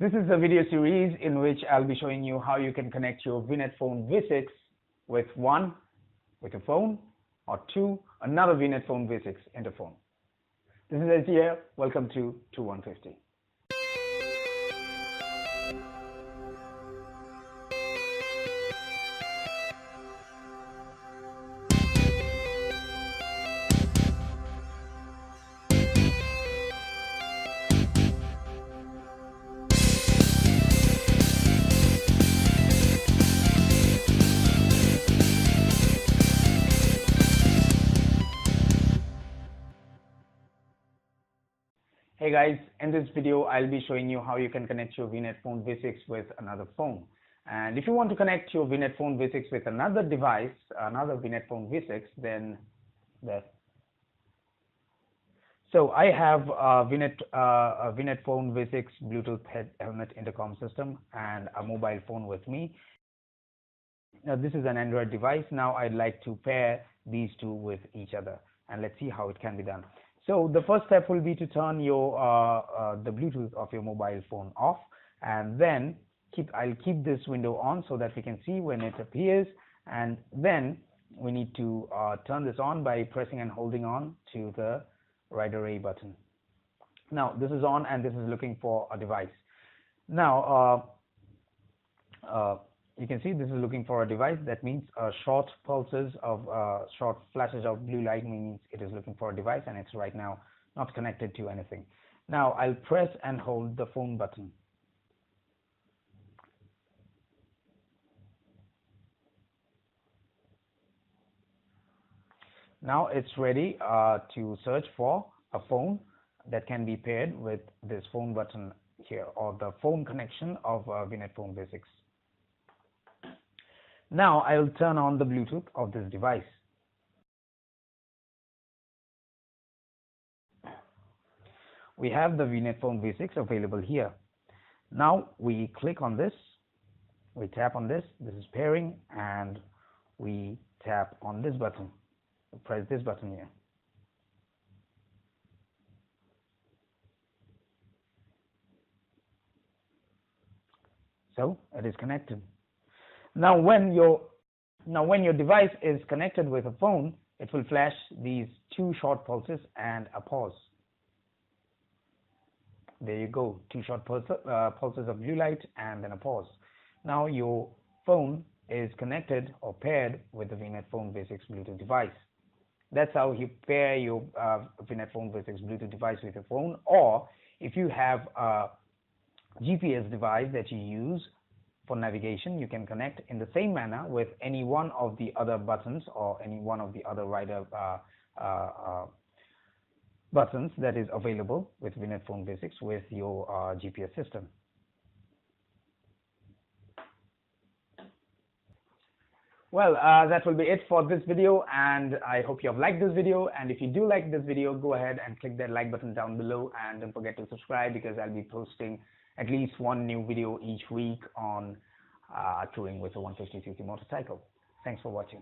This is a video series in which I'll be showing you how you can connect your VNETPHONE V6 with a phone, or another VNETPHONE V6 interphone. This is Ed here. Welcome to 2150. Hey guys, in this video I'll be showing you how you can connect your VNETPHONE V6 with another phone. And if you want to connect your VNETPHONE V6 with another device, another VNETPHONE V6, then so I have a VNETPHONE V6 Bluetooth helmet intercom system and a mobile phone with me. Now this is an Android device. Now I'd like to pair these two with each other, and let's see how it can be done. So the first step will be to turn your the Bluetooth of your mobile phone off, and then I'll keep this window on so that we can see when it appears, and then we need to turn this on by pressing and holding on to the right array button. Now this is on and this is looking for a device. Now you can see this is looking for a device. That means short flashes of blue light means it is looking for a device, and it's right now not connected to anything. Now I'll press and hold the phone button. Now it's ready to search for a phone that can be paired with this phone button here, or the phone connection of VNETPHONE V6. Now I'll turn on the Bluetooth of this device. We have the VNETPHONE V6 available here. Now we click on this, we tap on this, this is pairing, and we tap on this button, we press this button here. So it is connected. Now when your device is connected with a phone, it will flash these two short pulses and a pause. There you go, two short pulses of blue light and then a pause. Now your phone is connected or paired with the VNETPHONE V6 Bluetooth device. That's how you pair your VNETPHONE V6 Bluetooth device with your phone. Or if you have a GPS device that you use for navigation, you can connect in the same manner with any one of the other buttons or any one of the other rider buttons that is available with VNETPHONE V6 with your GPS system. Well, that will be it for this video, and I hope you have liked this video. And if you do like this video, go ahead and click that like button down below, and don't forget to subscribe, because I'll be posting at least one new video each week on touring with a 150cc motorcycle. Thanks for watching.